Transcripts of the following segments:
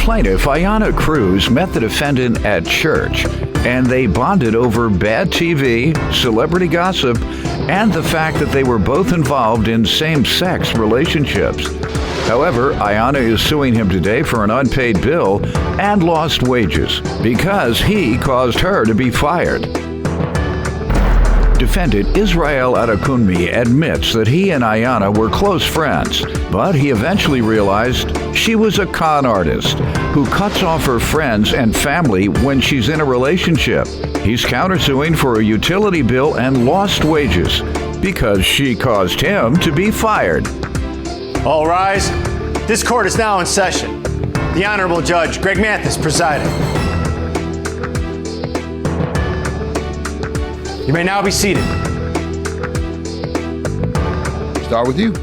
plaintiff, Ayanna Cruz, met the defendant at church, and they bonded over bad TV, celebrity gossip, and the fact that they were both involved in same-sex relationships. However, Ayanna is suing him today for an unpaid bill and lost wages because he caused her to be fired. Defendant Israel Adakuni admits that he and Ayanna were close friends, but he eventually realized she was a con artist who cuts off her friends and family when she's in a relationship. He's countersuing for a utility bill and lost wages because she caused him to be fired. All rise. This court is now in session. The Honorable Judge Greg Mathis presiding. You may now be seated. Start with you.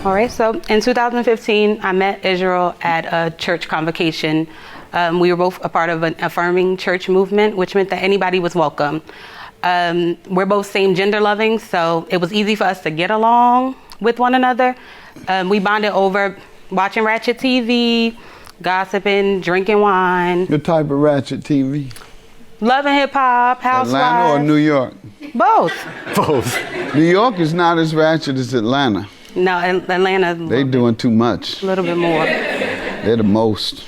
All right, so in 2015, I met Israel at a church convocation. We were both a part of an affirming church movement, which meant that anybody was welcome. We're both same gender loving, so it was easy for us to get along with one another. We bonded over watching ratchet TV, gossiping, drinking wine. What type of ratchet TV? Love and hip hop, housewives. Atlanta or New York? Both. Both. New York is not as ratchet as Atlanta. No, Atlanta. They doing too much. A little bit more. They're the most.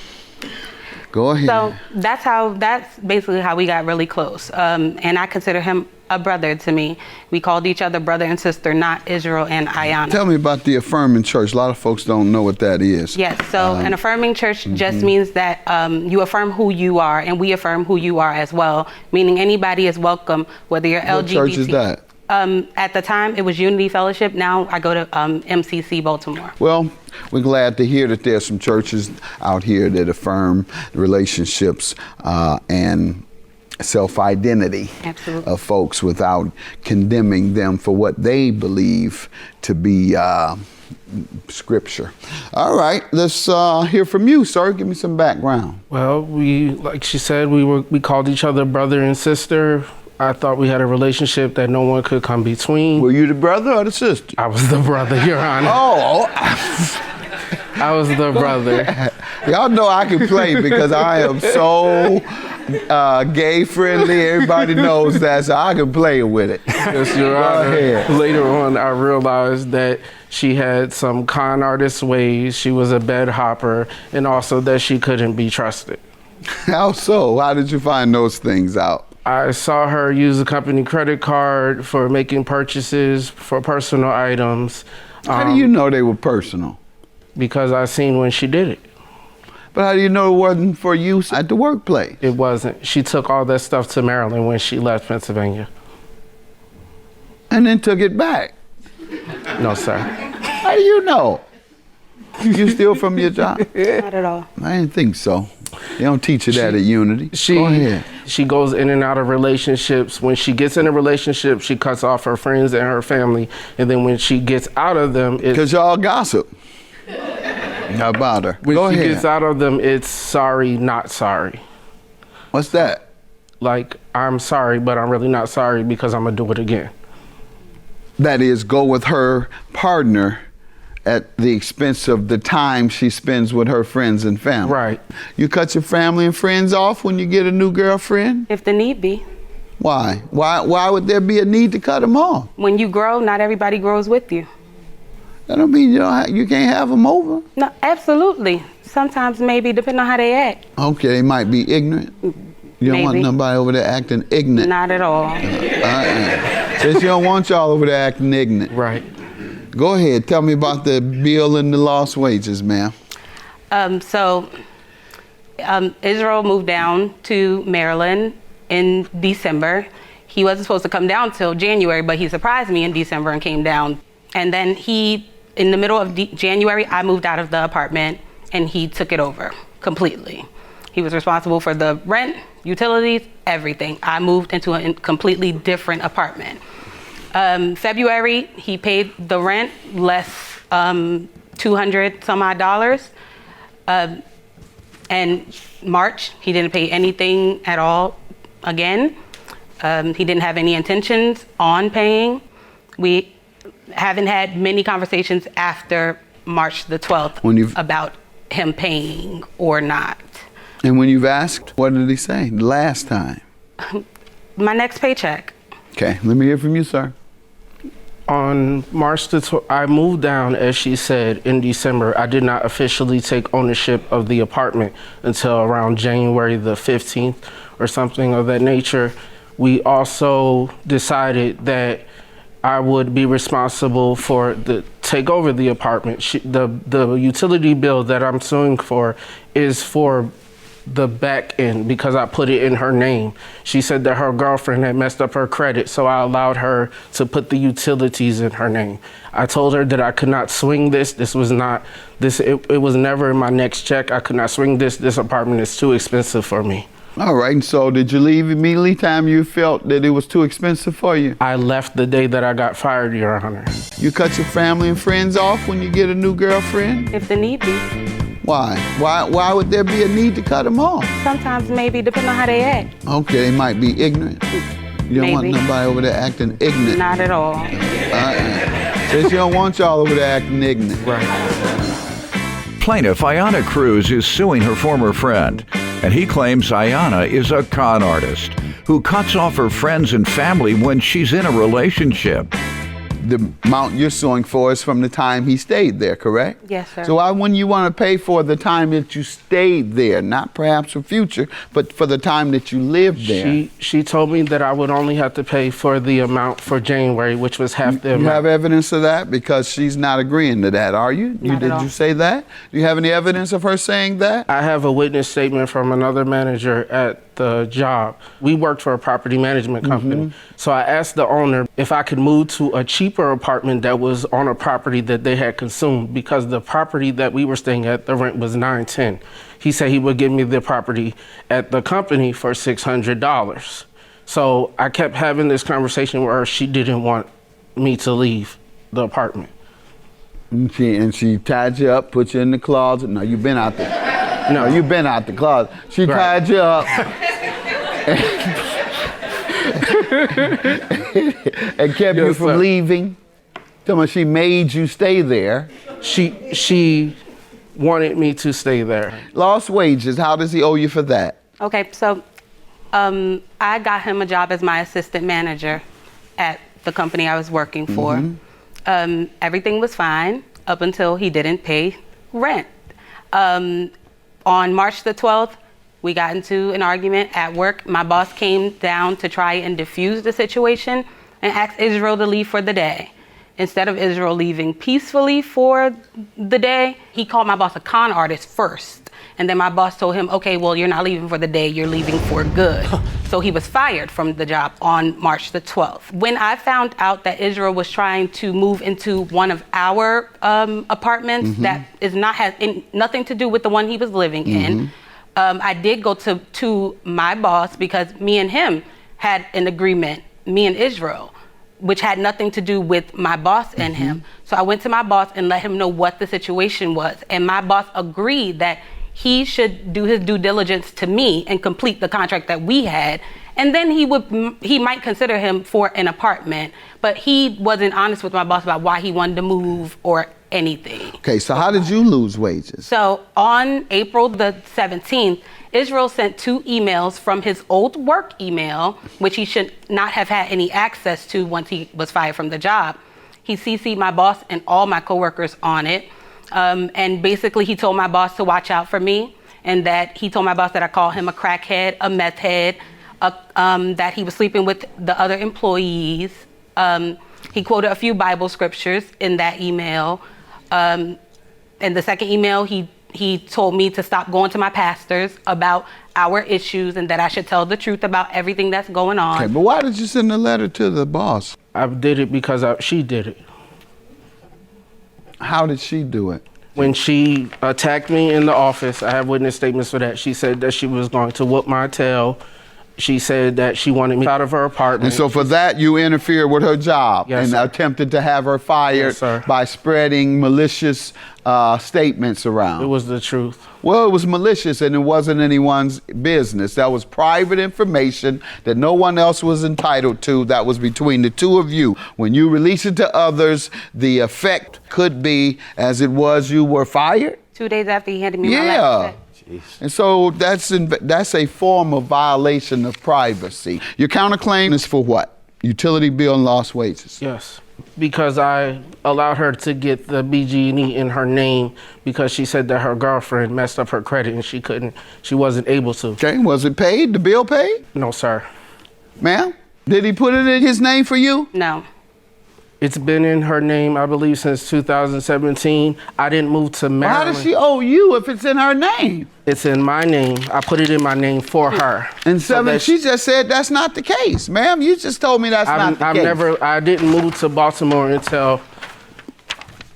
Go ahead. So that's basically how we got really close. And I consider him a brother to me. We called each other brother and sister, not Israel and Ayanna. Tell me about the affirming church. A lot of folks don't know what that is. Yes, so an affirming church just means that you affirm who you are, and we affirm who you are as well, meaning anybody is welcome, whether you're LGBT. What church is that? At the time, it was Unity Fellowship. Now I go to MCC Baltimore. Well, we're glad to hear that there's some churches out here that affirm relationships and self-identity of folks without condemning them for what they believe to be scripture. All right, let's hear from you, sir. Give me some background. Well, like she said, we called each other brother and sister. I thought we had a relationship that no one could come between. Were you the brother or the sister? I was the brother, Your Honor. Oh. I was the brother. Y'all know I can play because I am so gay friendly. Everybody knows that, so I can play with it. Yes, Your Honor. Later on, I realized that she had some con artist ways. She was a bed hopper, and also that she couldn't be trusted. How so? How did you find those things out? I saw her use a company credit card for making purchases for personal items. How do you know they were personal? Because I seen when she did it. But how do you know it wasn't for use at the workplace? It wasn't. She took all that stuff to Maryland when she left Pennsylvania. And then took it back? No, sir. How do you know? You steal from your job? Not at all. I didn't think so. They don't teach you that at Unity. Go ahead. She goes in and out of relationships. When she gets in a relationship, she cuts off her friends and her family. And then when she gets out of them, it's... Because y'all gossip. How about her? When Go she ahead. gets out of them, it's sorry, not sorry. What's that? Like, I'm sorry, but I'm really not sorry because I'm going to do it again. That is, go with her partner at the expense of the time she spends with her friends and family. Right. You cut your family and friends off when you get a new girlfriend? If the need be. Why? Why would there be a need to cut them off? When you grow, not everybody grows with you. That don't mean you can't have them over. No, absolutely. Sometimes maybe, depending on how they act. Okay, they might be ignorant. You don't want nobody over there acting ignorant. Not at all. Since you don't want y'all over there acting ignorant. Right. Go ahead, tell me about the bill and the lost wages, ma'am. Israel moved down to Maryland in December. He wasn't supposed to come down till January, but he surprised me in December and came down. And then in the middle of January, I moved out of the apartment and he took it over completely. He was responsible for the rent, utilities, everything. I moved into a completely different apartment. February, he paid the rent less $200 some odd. And March, he didn't pay anything at all again. He didn't have any intentions on paying. We haven't had many conversations after March the 12th about him paying or not. And when you've asked, what did he say the last time? My next paycheck. Okay, let me hear from you, sir. On March the 12th, I moved down, as she said, in December. I did not officially take ownership of the apartment until around January the 15th or something of that nature. We also decided that I would be responsible for take over the apartment. The utility bill that I'm suing for is for the back end because I put it in her name. She said that her girlfriend had messed up her credit, so I allowed her to put the utilities in her name. I told her that I could not swing this. It was never in my next check. I could not swing this. This apartment is too expensive for me. All right, and so did you leave immediately time you felt that it was too expensive for you? I left the day that I got fired, Your Honor. You cut your family and friends off when you get a new girlfriend? If the need be. Why? Why would there be a need to cut them off? Sometimes maybe, depending on how they act. Okay, they might be ignorant. You don't want Maybe. nobody over there acting ignorant. Not at all. Since you don't want y'all over there acting ignorant. Right. Plaintiff Ayanna Cruz is suing her former friend, and he claims Ayanna is a con artist who cuts off her friends and family when she's in a relationship. The amount you're suing for is from the time he stayed there, correct? Yes, sir. So why wouldn't you want to pay for the time that you stayed there? Not perhaps for future, but for the time that you lived there. She told me that I would only have to pay for the amount for January, which was half the You amount. have evidence of that? Because she's not agreeing to that, are you? Not at Did all. you say that? Do you have any evidence of her saying that? I have a witness statement from another manager at the job. We worked for a property management company. So I asked the owner if I could move to a cheaper apartment that was on a property that they had consumed, because the property that we were staying at, the rent was $910. He said he would give me the property at the company for $600. So I kept having this conversation where she didn't want me to leave the apartment. And she tied you up, put you in the closet. No, you've been out there. No, you've been out the closet. She tied you up and kept you from leaving. Tell me, she made you stay there. She wanted me to stay there. Lost wages, how does he owe you for that? Okay, so I got him a job as my assistant manager at the company I was working for. Everything was fine up until he didn't pay rent. On March the 12th, we got into an argument at work. My boss came down to try and diffuse the situation and asked Israel to leave for the day. Instead of Israel leaving peacefully for the day, he called my boss a con artist first. And then my boss told him, okay, well, you're not leaving for the day, you're leaving for good. So he was fired from the job on March the 12th. When I found out that Israel was trying to move into one of our apartments that has nothing to do with the one he was living in, I did go to my boss because me and him had an agreement, me and Israel, which had nothing to do with my boss and him. So I went to my boss and let him know what the situation was. And my boss agreed that he should do his due diligence to me and complete the contract that we had. And then he might consider him for an apartment, but he wasn't honest with my boss about why he wanted to move or anything. Okay, so how did you lose wages? So on April the 17th, Israel sent 2 emails from his old work email, which he should not have had any access to once he was fired from the job. He CC'd my boss and all my coworkers on it. And basically he told my boss to watch out for me, and that he told my boss that I called him a crackhead, a meth head, that he was sleeping with the other employees. He quoted a few Bible scriptures in that email. In the second email, he told me to stop going to my pastors about our issues and that I should tell the truth about everything that's going on. Okay, but why did you send a letter to the boss? I did it because she did it. How did she do it? When she attacked me in the office, I have witness statements for that. She said that she was going to whoop my tail. She said that she wanted me out of her apartment. And so for that, you interfered with her job and sir. attempted to have her fired by spreading malicious statements around. It was the truth. Well, it was malicious and it wasn't anyone's business. That was private information that no one else was entitled to. That was between the two of you. When you release it to others, the effect could be, as it was, you were fired. 2 days after he handed me my laptop. And so that's a form of violation of privacy. Your counterclaim is for what? Utility bill and lost wages. Yes, because I allowed her to get the BG&E in her name because she said that her girlfriend messed up her credit and she wasn't able to. Okay, was it paid? The bill paid? No, sir. Ma'am, did he put it in his name for you? No. It's been in her name, I believe, since 2017. I didn't move to Maryland. How does she owe you if it's in her name? It's in my name. I put it in my name for her. And so she just said that's not the case. Ma'am, you just told me that's not the case. I didn't move to Baltimore until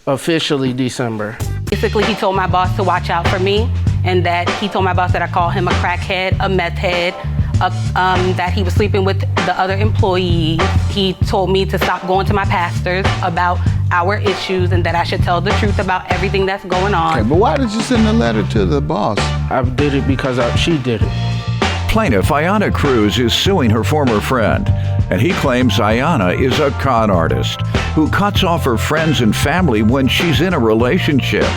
officially December. Basically, he told my boss to watch out for me, and that he told my boss that I call him a crackhead, a meth head, that he was sleeping with the other employees. He told me to stop going to my pastors about our issues and that I should tell the truth about everything that's going on. Okay, but why did you send a letter to the boss? I did it because she did it. Plaintiff Ayanna Cruz is suing her former friend, and he claims Ayanna is a con artist who cuts off her friends and family when she's in a relationship.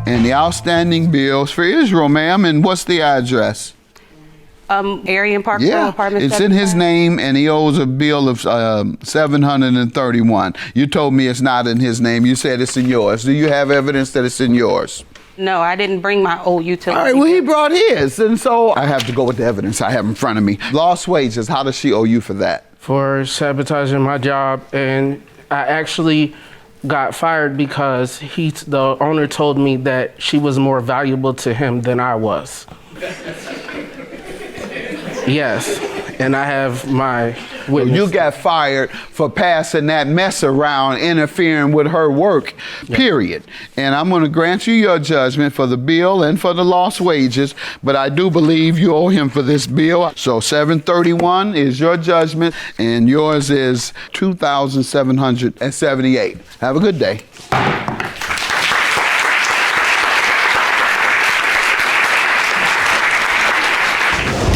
And the outstanding bills for Israel, ma'am, and what's the address? Area in Parkville, Yeah, apartment it's in his 75. name, and he owes a bill of $731. You told me it's not in his name. You said it's in yours. Do you have evidence that it's in yours? No, I didn't bring my old utility. All right, well, he brought his, and so I have to go with the evidence I have in front of me. Lost wages, how does she owe you for that? For sabotaging my job, and I actually got fired because the owner told me that she was more valuable to him than I was. Yes, and I have my witness. You got fired for passing that mess around, interfering with her work, period. And I'm going to grant you your judgment for the bill and for the lost wages, but I do believe you owe him for this bill. So $731 is your judgment, and yours is $2,778. Have a good day.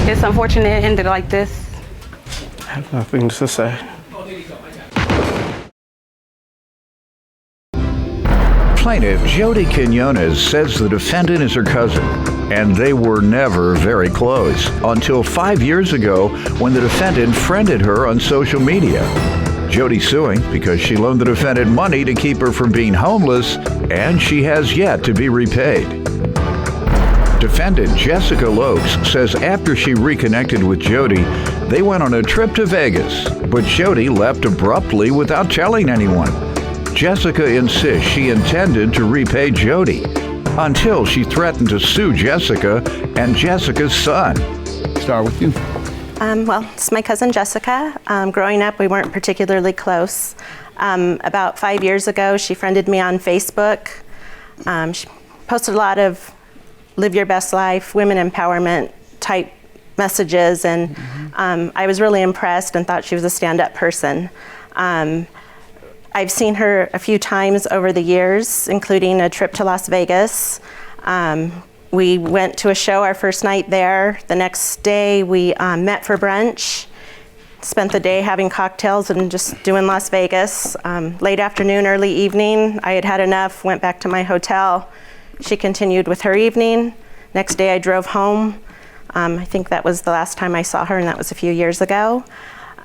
It's unfortunate it ended like this. I have nothing to say. Plaintiff Jody Kenyonz says the defendant is her cousin, and they were never very close until 5 years ago when the defendant friended her on social media. Jody's suing because she loaned the defendant money to keep her from being homeless, and she has yet to be repaid. Defendant Jessica Lopes says after she reconnected with Jody, they went on a trip to Vegas, but Jody left abruptly without telling anyone. Jessica insists she intended to repay Jody until she threatened to sue Jessica and Jessica's son. Start with you. Well, it's my cousin Jessica. Growing up, we weren't particularly close. About 5 years ago, she friended me on Facebook. She posted a lot of live your best life, women empowerment type messages, and I was really impressed and thought she was a stand-up person. I've seen her a few times over the years, including a trip to Las Vegas. We went to a show our first night there. The next day we met for brunch, spent the day having cocktails and just doing Las Vegas. Late afternoon, early evening, I had had enough, went back to my hotel. She continued with her evening. Next day I drove home. I think that was the last time I saw her, and that was a few years ago.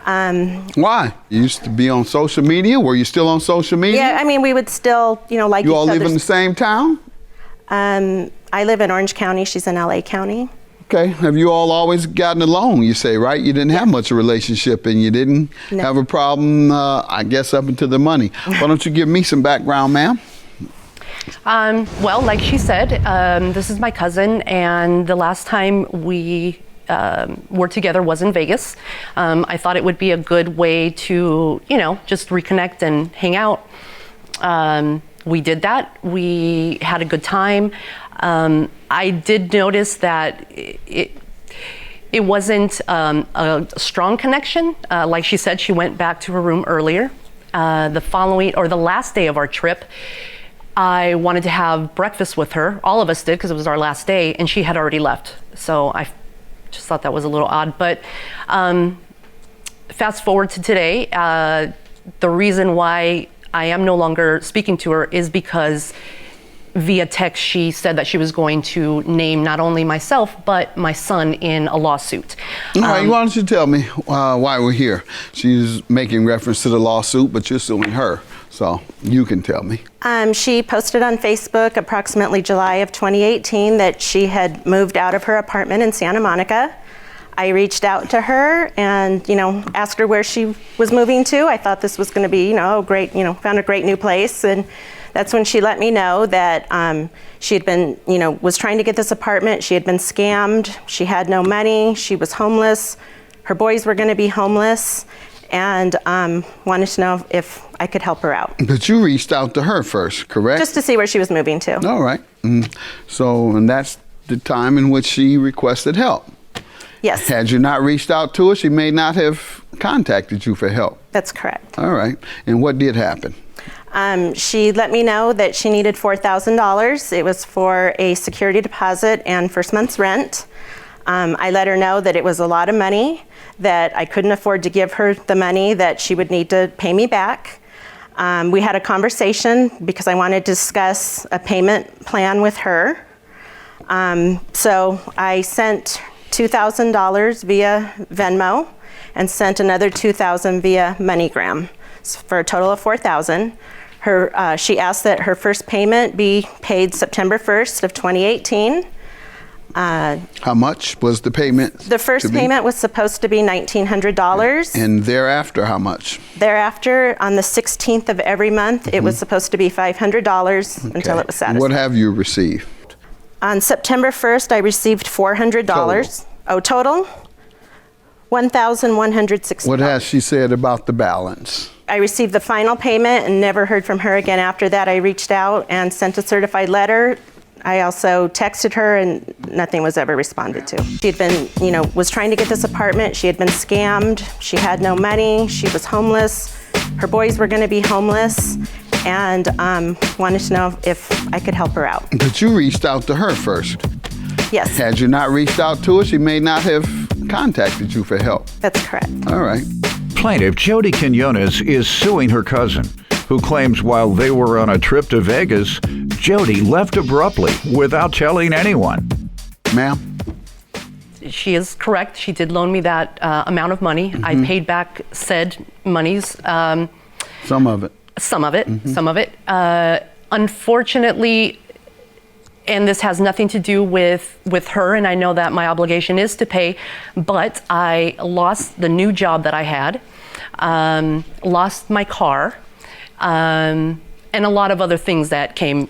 Why? You used to be on social media? Were you still on social media? Yeah, I mean, we would still, like each You all live other's- in the same town? I live in Orange County. She's in LA County. Okay. Have you all always gotten along, you say, right? You didn't have much of a relationship, and you didn't have a problem, I guess, up until the money. Why don't you give me some background, ma'am? Well, like she said, this is my cousin, and the last time we were together was in Vegas. I thought it would be a good way to, just reconnect and hang out. We did that. We had a good time. I did notice that it wasn't a strong connection. Like she said, she went back to her room earlier. The last day of our trip, I wanted to have breakfast with her. All of us did, because it was our last day, and she had already left. So I just thought that was a little odd. But fast forward to today, the reason why I am no longer speaking to her is because via text, she said that she was going to name not only myself, but my son in a lawsuit. All right, why don't you tell me why we're here? She's making reference to the lawsuit, but you're suing her, so you can tell me. She posted on Facebook approximately July of 2018 that she had moved out of her apartment in Santa Monica. I reached out to her and, asked her where she was moving to. I thought this was going to be, great, found a great new place. And that's when she let me know that she had been, was trying to get this apartment. She had been scammed. She had no money. She was homeless. Her boys were going to be homeless, and wanted to know if I could help her out. But you reached out to her first, correct? Just to see where she was moving to. All right. And that's the time in which she requested help. Yes. Had you not reached out to her, she may not have contacted you for help. That's correct. All right. And what did happen? She let me know that she needed $4,000. It was for a security deposit and first month's rent. I let her know that it was a lot of money, that I couldn't afford to give her the money, that she would need to pay me back. We had a conversation because I wanted to discuss a payment plan with her. So I sent $2,000 via Venmo and sent another $2,000 via MoneyGram, for a total of $4,000. She asked that her first payment be paid September 1st of 2018. How much was the payment? The first payment was supposed to be $1,900. And thereafter, how much? Thereafter, on the 16th of every month, it was supposed to be $500 until it was satisfied. What have you received? On September 1st, I received $400. Total. Oh, total? $1,160. What has she said about the balance? I received the final payment and never heard from her again after that. I reached out and sent a certified letter. I also texted her and nothing was ever responded to. She had been, was trying to get this apartment. She had been scammed. She had no money. She was homeless. Her boys were going to be homeless, and wanted to know if I could help her out. But you reached out to her first. Yes. Had you not reached out to her, she may not have contacted you for help. That's correct. All right. Plaintiff Jody Kenyonz is suing her cousin, who claims while they were on a trip to Vegas, Jody left abruptly without telling anyone. Ma'am? She is correct. She did loan me that amount of money. I paid back said monies. Some of it. Some of it. Unfortunately, and this has nothing to do with her, and I know that my obligation is to pay, but I lost the new job that I had, lost my car, and a lot of other things that came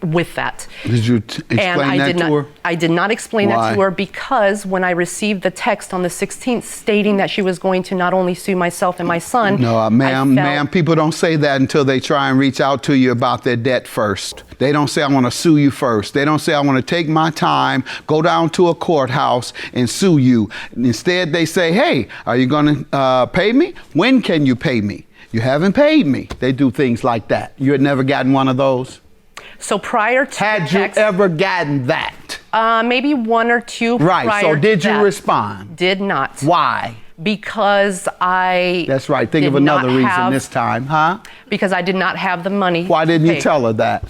with that. Did you explain that to her? I did not explain that to her because when I received the text on the 16th stating that she was going to not only sue myself and my son. No, ma'am, people don't say that until they try and reach out to you about their debt first. They don't say, I want to sue you first. They don't say, I want to take my time, go down to a courthouse and sue you. Instead, they say, hey, are you going to pay me? When can you pay me? You haven't paid me. They do things like that. You had never gotten one of those? So prior to Had you ever gotten that? Maybe one or two. Right, so did you respond? Did not. Why? Because I. That's right, think of another reason this time, huh? Because I did not have the money. Why didn't you tell her that?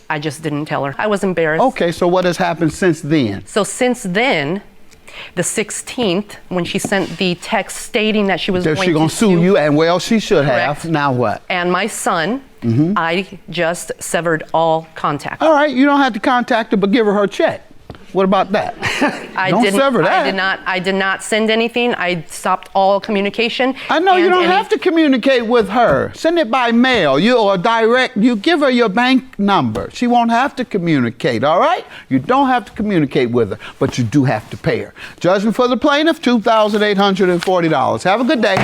I just didn't tell her. I was embarrassed. Okay, so what has happened since then? So since then, the 16th, when she sent the text stating that she was going to sue you, and well, she should have. Now what? And my son, I just severed all contact. All right, you don't have to contact her, but give her check. What about that? Don't sever that. I did not send anything. I stopped all communication. I know you don't have to communicate with her. Send it by mail. Or direct. You give her your bank number. She won't have to communicate. All right? You don't have to communicate with her, but you do have to pay her. Judgment for the plaintiff: $2,840. Have a good day.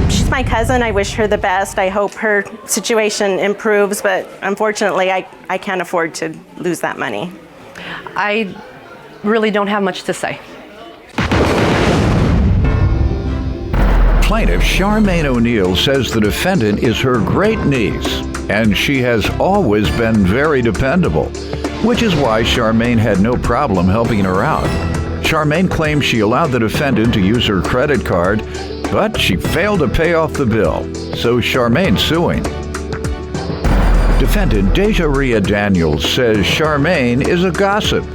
She's my cousin. I wish her the best. I hope her situation improves, but unfortunately, I can't afford to lose that money. I really don't have much to say. Plaintiff Charmaine O'Neill says the defendant is her great niece, and she has always been very dependable, which is why Charmaine had no problem helping her out. Charmaine claims she allowed the defendant to use her credit card, but she failed to pay off the bill, so Charmaine's suing. Defendant Deja Ria Daniels says Charmaine is a gossip,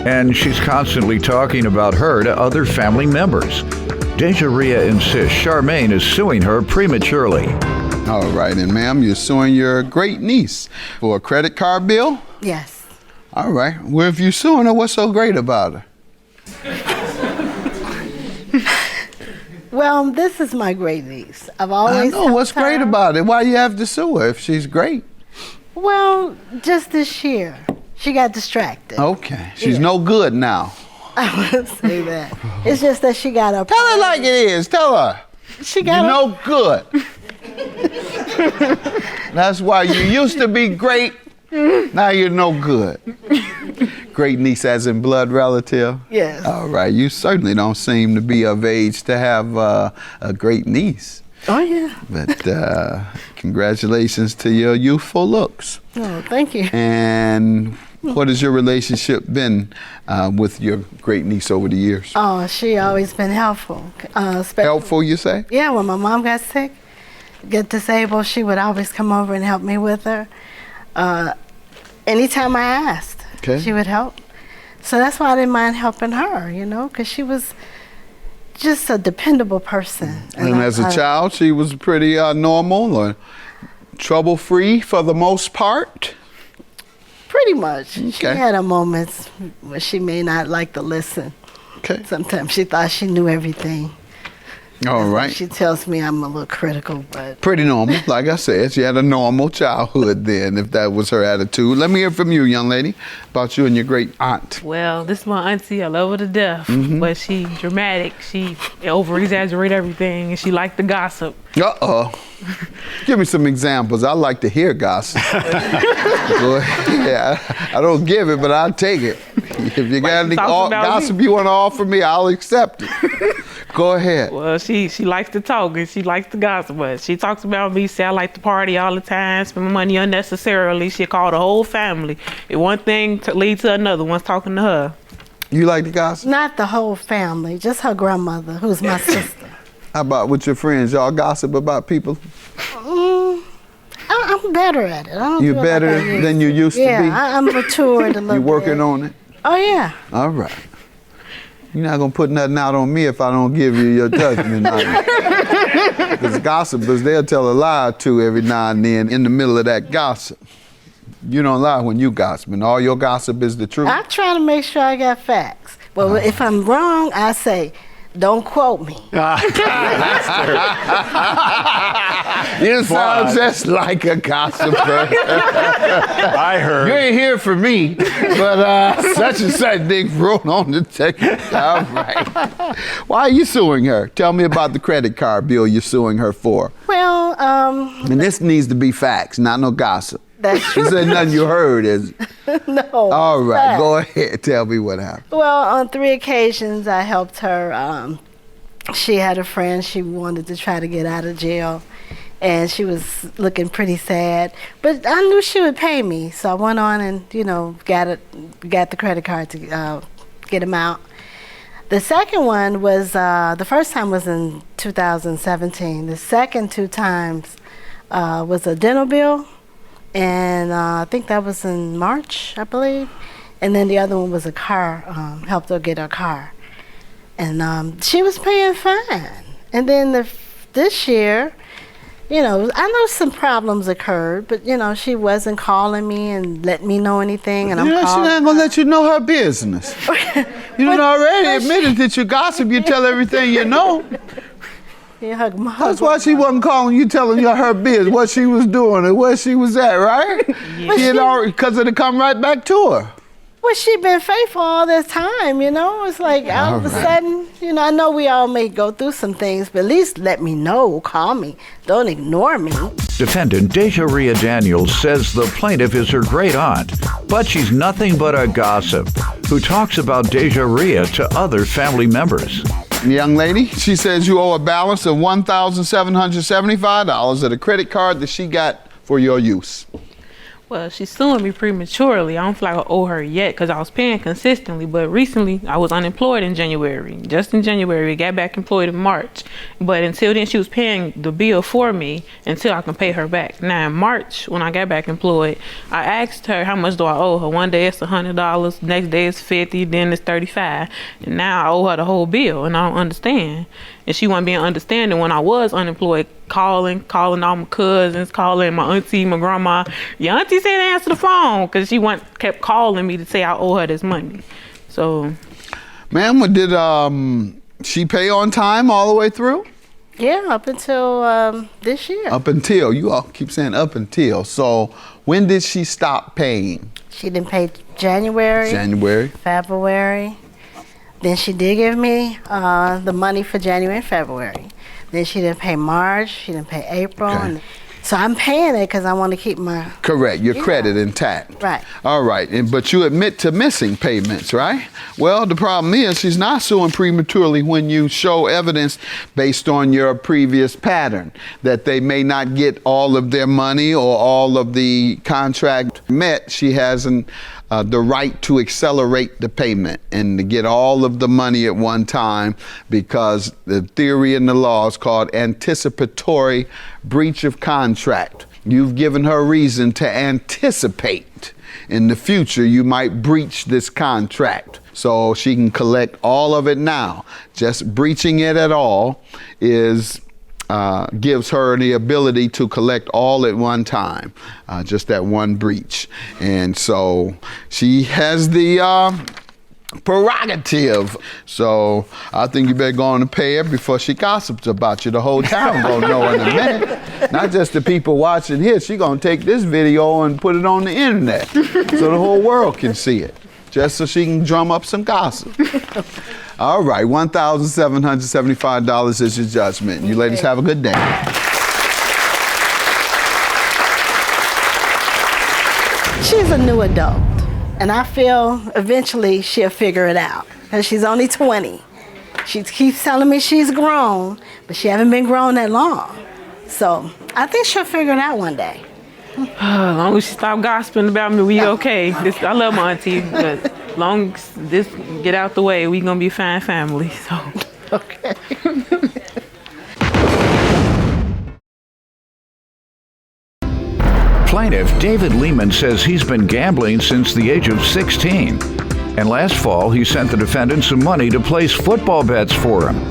and she's constantly talking about her to other family members. Deja Ria insists Charmaine is suing her prematurely. All right, and ma'am, you're suing your great niece for a credit card bill? Yes. All right. Well, if you're suing her, what's so great about her? Well, this is my great niece. I've I always know. What's helped great her. about it? Why you have to sue her if she's great? Well, just this year, she got distracted. Okay. She's Yeah. no good now. I would say that. It's just that she got a. Tell her like it is. Tell her. She You're got no good. That's why you used to be great. Now you're no good. Great niece as in blood relative? Yes. All right. You certainly don't seem to be of age to have a great niece. Oh, yeah. But congratulations to your youthful looks. Oh, thank you. And what has your relationship been with your great niece over the years? Oh, she always been helpful. Helpful, you say? Yeah, when my mom got sick, get disabled, she would always come over and help me with her. Anytime I asked, Okay. she would help. So that's why I didn't mind helping her, you know, because she was just a dependable person. And as a child, she was pretty normal or trouble-free for the most part? Pretty much. She Okay. had her moments where she may not like to listen. Okay. Sometimes she thought she knew everything. All right. She tells me I'm a little critical, but Pretty normal. Like I said, she had a normal childhood then, if that was her attitude. Let me hear from you, young lady, about you and your great aunt. Well, this is my auntie. I love her to death, but she dramatic. She over-exaggerate everything, and she like to gossip. Uh-oh. Give me some examples. I like to hear gossip. Go ahead. Yeah, I don't give it, but I'll take it. If you got any talking about gossip me? you want to offer me, I'll accept it. Go ahead. Well, she likes to talk and she likes to gossip, but she talks about me. Say I like to party all the time, spend my money unnecessarily. She call the whole family. If one thing lead to another, one's talking to her. You like to gossip? not the whole family, just her grandmother, who's my sister. How about with your friends? Y'all gossip about people? I'm better at it. I don't You're do it like I better used than you used to be? Yeah, I'm matured a little You working bit. on it? Oh, yeah. All right. You're not gonna put nothing out on me if I don't give you your judgment on it. Because gossipers, they'll tell a lie or two every now and then in the middle of that gossip. You don't lie when you gossip, and all your gossip is the truth. I try to make sure I got facts. But if I'm wrong, I say, don't quote me. You sound just like a gossiper. I heard. You ain't here for me, but such and such thing wrote on the ticket. All right. Why are you suing her? Tell me about the credit card bill you're suing her for. Well, And this needs to be facts, not no gossip. that's This ain't nothing you heard, is it? no. All right, facts. go ahead. Tell me what happened. Well, on 3 occasions, I helped her. She had a friend she wanted to try to get out of jail, and she was looking pretty sad. But I knew she would pay me, so I went on and got the credit card to get him out. The second one was the first time was in 2017. The second 2 times was a dental bill, and I think that was in March, I believe. And then the other one was a car, helped her get her car. And she was paying fine. And then this year, I know some problems occurred, but, she wasn't calling me and letting me know anything. And I'm She's calling not gonna let you know her business. You done already but admitted that you gossip. You tell everything you know. Yeah, That's why she wasn't calling you, telling you her business, what she was doing and where she was at, right? Because it'll come right back to her. Well, she been faithful all this time, It's like all of a sudden, I know we all may go through some things, but at least let me know, call me. Don't ignore me. Defendant Deja Ria Daniels says the plaintiff is her great aunt, but she's nothing but a gossip who talks about Deja Ria to other family members. Young lady, she says you owe a balance of $1,775 at a credit card that she got for your use. Well, she's suing me prematurely. I don't feel like I owe her yet because I was paying consistently. But recently, I was unemployed in January. Just in January, got back employed in March. But until then, she was paying the bill for me until I can pay her back. Now, in March, when I got back employed, I asked her how much do I owe her. One day it's $100, next day it's $50, then it's $35. And now I owe her the whole bill, and I don't understand. And she wasn't being understanding when I was unemployed, calling all my cousins, calling my auntie, my grandma. Your auntie said to answer the phone because she kept calling me to say I owe her this money. So, Ma'am, did she pay on time all the way through? Yeah, up until this year. Up until, you all keep saying up until. So when did she stop paying? She didn't pay January. February. Then she did give me the money for January and February. Then she didn't pay March, she didn't pay April. Okay. And so I'm paying it because I want to keep my... Correct, your credit intact. Right. All right, but you admit to missing payments, right? Well, the problem is she's not suing prematurely when you show evidence based on your previous pattern that they may not get all of their money or all of the contract met. She hasn't the right to accelerate the payment and to get all of the money at one time, because the theory in the law is called anticipatory breach of contract. You've given her reason to anticipate in the future you might breach this contract, so she can collect all of it now. Just breaching it at all gives her the ability to collect all at one time, just that one breach. And so she has the prerogative. So I think you better go on and pay her before she gossips about you. The whole town gonna know in a minute. Not just the people watching here. She gonna take this video and put it on the internet so the whole world can see it, just so she can drum up some gossip. All right, $1,775 is your judgment. You ladies have a good day. She's a new adult, and I feel eventually she'll figure it out, because she's only 20. She keeps telling me she's grown, but she hasn't been grown that long. So I think she'll figure it out one day. As long as she stop gossiping about me, we okay. I love my auntie, but as long as this get out the way, we gonna be a fine family. So Okay. Plaintiff David Leman says he's been gambling since the age of 16. And last fall, he sent the defendant some money to place football bets for him.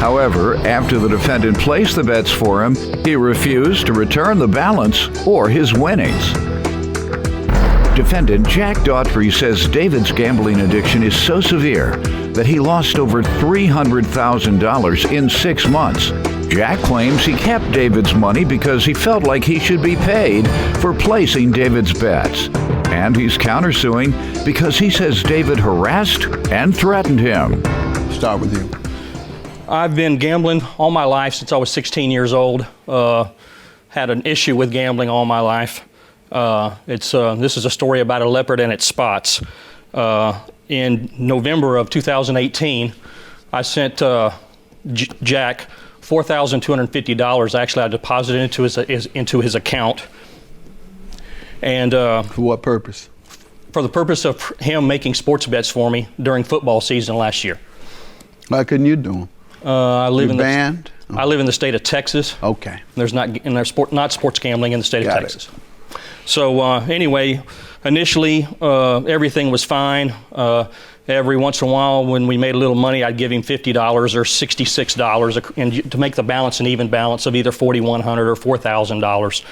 However, after the defendant placed the bets for him, he refused to return the balance or his winnings. Defendant Jack Daughtry says David's gambling addiction is so severe that he lost over $300,000 in 6 months. Jack claims he kept David's money because he felt like he should be paid for placing David's bets. And he's countersuing because he says David harassed and threatened him. Start with you. I've been gambling all my life since I was 16 years old. Had an issue with gambling all my life. This is a story about a leopard and its spots. In November of 2018, I sent Jack $4,250. Actually, I deposited into his account. And for what purpose? For the purpose of him making sports bets for me during football season last year. Why couldn't you do them? I live in banned? I live in the state of Texas. Okay. There's not sports gambling in the state of Texas. So anyway, initially everything was fine. Every once in a while, when we made a little money, I'd give him $50 or $66 and to make the balance an even balance of either $4,100 or $4,000.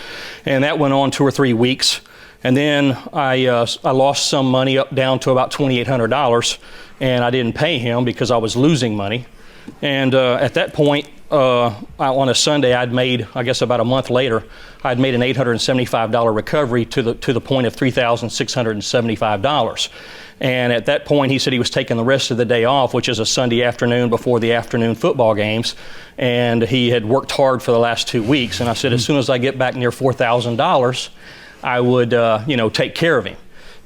And that went on 2 or 3 weeks. And then I lost some money down to about $2,800, and I didn't pay him because I was losing money. And at that point, on a Sunday, I'd made, I guess about a month later, I'd made an $875 recovery to the point of $3,675. And at that point, he said he was taking the rest of the day off, which is a Sunday afternoon before the afternoon football games. And he had worked hard for the last 2 weeks. And I said, as soon as I get back near $4,000, I would, take care of him.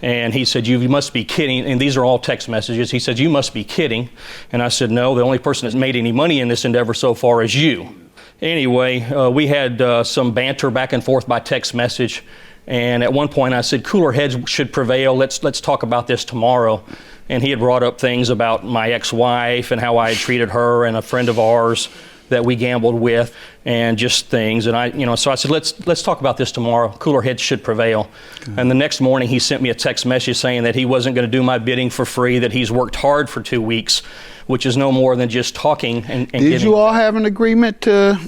And he said, you must be kidding. And these are all text messages. He said, you must be kidding. And I said, no, the only person that's made any money in this endeavor so far is you. Anyway, we had some banter back and forth by text message. And at one point I said, cooler heads should prevail. Let's talk about this tomorrow. And he had brought up things about my ex-wife and how I had treated her and a friend of ours that we gambled with, and just things. And so I said, let's talk about this tomorrow. Cooler heads should prevail. And the next morning he sent me a text message saying that he wasn't going to do my bidding for free, that he's worked hard for 2 weeks, which is no more than just talking and Did you all have an agreement to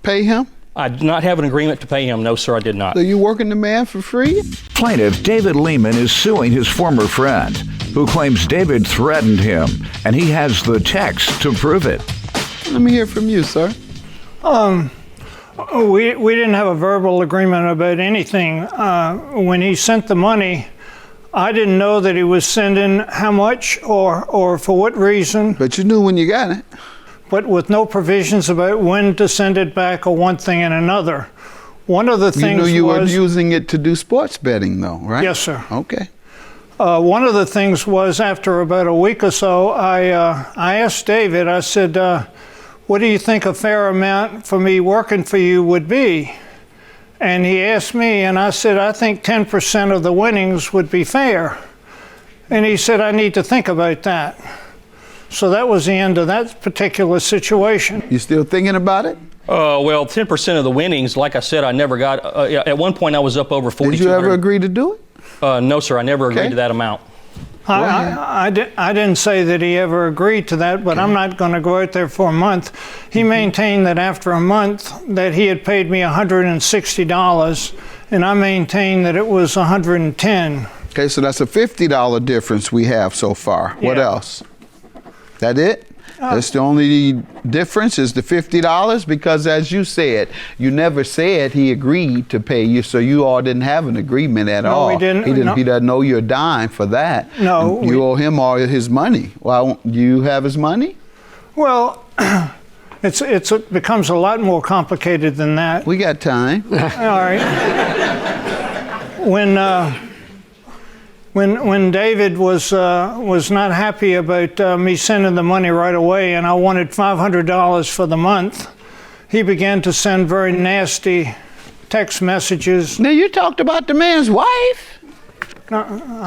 pay him? I did not have an agreement to pay him. No, sir, I did not. So you working the man for free? Plaintiff David Leman is suing his former friend, who claims David threatened him, and he has the text to prove it. Let me hear from you, sir. We didn't have a verbal agreement about anything. When he sent the money, I didn't know that he was sending how much or for what reason. But you knew when you got it. But with no provisions about when to send it back or one thing and another. One of the things you knew you were using it to do sports betting, though, right? Yes, sir. Okay. One of the things was, after about a week or so, I asked David, I said, what do you think a fair amount for me working for you would be? And he asked me, and I said, I think 10% of the winnings would be fair. And he said, I need to think about that. So that was the end of that particular situation. You still thinking about it? Well, 10% of the winnings, like I said, I never got. At one point, I was up over 4,200. Did you ever agree to do it? No, sir, I never agreed to that amount. I didn't say that he ever agreed to that, but I'm not going to go out there for a month. He maintained that after a month that he had paid me $160, and I maintained that it was $110. Okay, so that's a $50 difference we have so far. What else? That it? That's the only difference is the $50, because as you said, you never said he agreed to pay you, so you all didn't have an agreement at all. No, we didn't. He doesn't owe you a dime for that. No. You owe him all his money. Well, do you have his money? Well, it becomes a lot more complicated than that. We got time. All right. When David was not happy about me sending the money right away, and I wanted $500 for the month, he began to send very nasty text messages. Now you talked about the man's wife. No,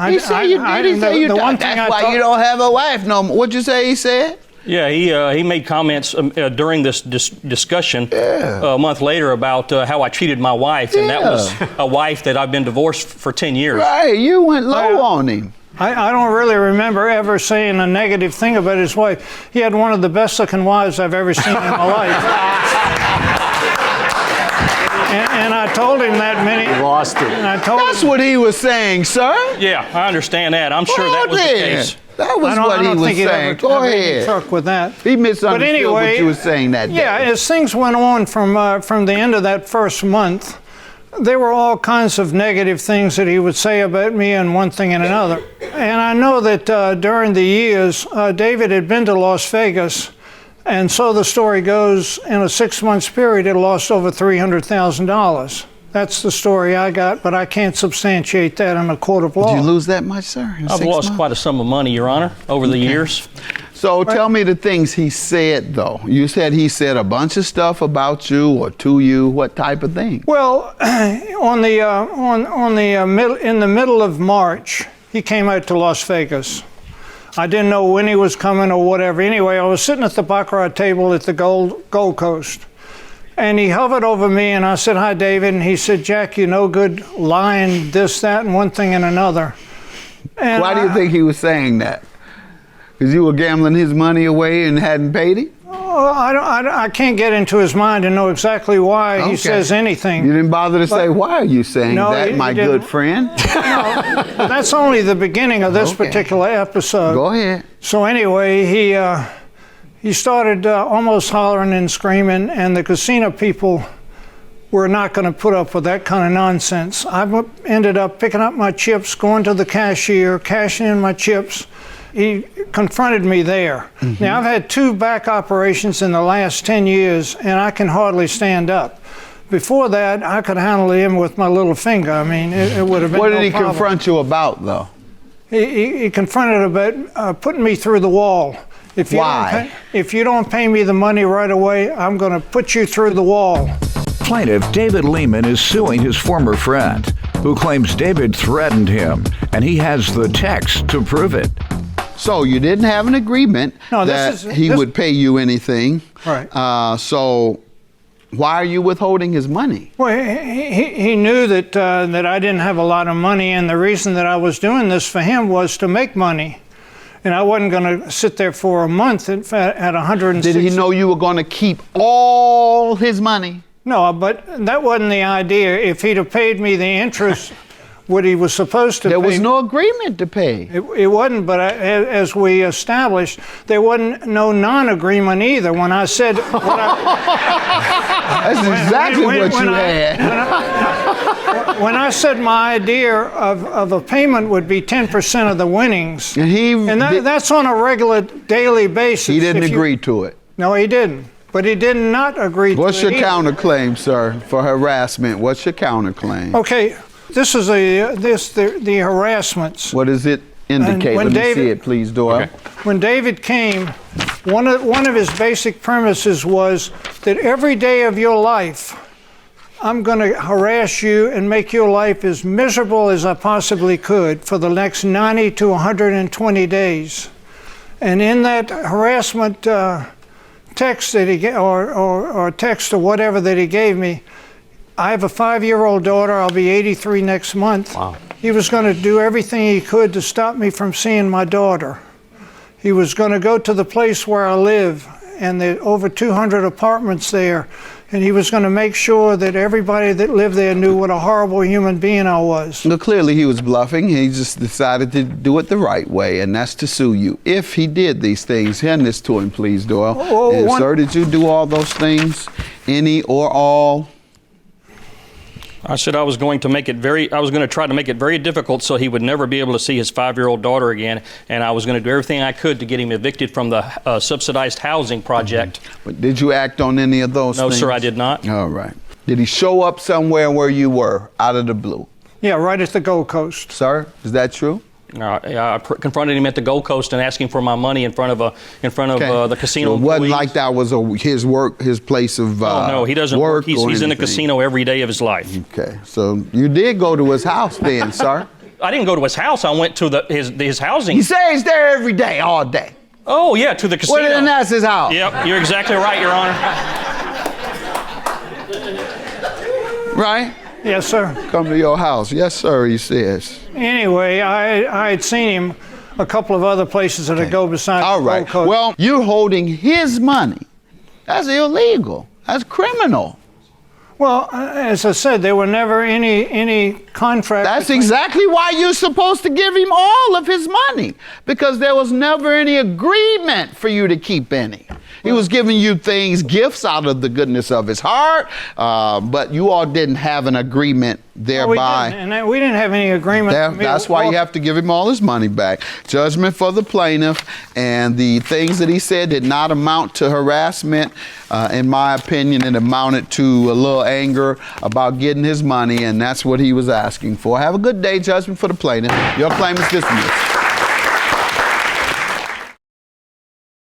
He said you did. He said you did. That's why you don't have a wife no more. What'd you say he said? Yeah, he made comments during this discussion a month later about how I treated my wife, and that was a wife that I've been divorced for 10 years. Right, you went low on him. I don't really remember ever saying a negative thing about his wife. He had one of the best looking wives I've ever seen in my life. And I told him that many. Lost it. And I told That's him, what he was saying, sir. Yeah, I understand that. I'm sure that was the case. That was what he was saying. Go ahead. Truck with that. He misunderstood But anyway, what you were saying that day. Yeah, as things went on from the end of that first month, there were all kinds of negative things that he would say about me, and one thing and another. And I know that during the years, David had been to Las Vegas, and so the story goes, in a 6-month period, it lost over $300,000. That's the story I got, but I can't substantiate that in a court of law. Did you lose that much, sir? I've lost quite a sum of money, Your Honor, over the years. So tell me the things he said, though. You said he said a bunch of stuff about you or to you. What type of thing? Well, in the middle of March, he came out to Las Vegas. I didn't know when he was coming or whatever. Anyway, I was sitting at the baccarat table at the Gold Coast. And he hovered over me, and I said, hi, David. And he said, Jack, you no good lying, this, that, and one thing and another. And why do you think he was saying that? Because you were gambling his money away and hadn't paid him? Oh, I can't get into his mind and know exactly why he says anything. You didn't bother to say, why are you saying that, my good friend? No, that's only the beginning of this particular episode. Go ahead. So anyway, he started almost hollering and screaming, and the casino people were not going to put up with that kind of nonsense. I ended up picking up my chips, going to the cashier, cashing in my chips. He confronted me there. Mm-hmm. Now, I've had 2 back operations in the last 10 years, and I can hardly stand up. Before that, I could handle him with my little finger. I mean, it would have been no problem. What did he confront you about, though? He confronted about putting me through the wall. Why? If you don't pay me the money right away, I'm going to put you through the wall. Plaintiff David Leman is suing his former friend, who claims David threatened him, and he has the text to prove it. So you didn't have an agreement that he would pay you anything. Right. So why are you withholding his money? Well, he knew that I didn't have a lot of money, and the reason that I was doing this for him was to make money. And I wasn't going to sit there for a month at 160. Did he know you were going to keep all his money? No, but that wasn't the idea. If he'd have paid me the interest, what he was supposed to pay. There was no agreement to pay. It wasn't, but as we established, there wasn't no non-agreement either. When I said... That's exactly what you had. When I said my idea of a payment would be 10% of the winnings, and that's on a regular daily basis. He didn't agree to it. No, he didn't. But he did not agree to it. What's your counterclaim, sir, for harassment? What's your counterclaim? Okay, this is the harassments. What does it indicate? Let me see it, please, Doyle. Okay. When David came, one of his basic premises was that every day of your life, I'm going to harass you and make your life as miserable as I possibly could for the next 90 to 120 days. And in that harassment text that he gave, or text or whatever that he gave me, I have a 5-year-old daughter. I'll be 83 next month. Wow. He was going to do everything he could to stop me from seeing my daughter. He was going to go to the place where I live, and there are over 200 apartments there, and he was going to make sure that everybody that lived there knew what a horrible human being I was. Well, clearly he was bluffing. He just decided to do it the right way, and that's to sue you. If he did these things, hand this to him, please, Doyle. Sir, did you do all those things? Any or all? I said I was going to try to make it very difficult so he would never be able to see his 5-year-old daughter again, and I was going to do everything I could to get him evicted from the subsidized housing project. But did you act on any of those things? No, sir, I did not. All right. Did he show up somewhere where you were, out of the blue? Yeah, right at the Gold Coast. Sir, is that true? I confronted him at the Gold Coast and asked him for my money in front of the casino. So it wasn't like that was his place of no, he doesn't work. He's in a casino every day of his life. Okay, so you did go to his house then, sir? I didn't go to his house. I went to his housing. He says there every day, all day. Oh yeah, to the casino. Well, then that's his house. Yep, you're exactly right, Your Honor. Right? Yes, sir. Come to your house. Yes, sir, he says. Anyway, I had seen him a couple of other places that go besides all right. Gold Coast. Well, you're holding his money. That's illegal. That's criminal. Well, as I said, there were never any contract. That's exactly why you're supposed to give him all of his money, because there was never any agreement for you to keep any. He was giving you gifts out of the goodness of his heart, but you all didn't have an agreement thereby. No, we didn't, and we didn't have any agreement. That's why you have to give him all his money back. Judgment for the plaintiff, and the things that he said did not amount to harassment. In my opinion, it amounted to a little anger about getting his money, and that's what he was asking for. Have a good day. Judgment for the plaintiff. Your claim is dismissed.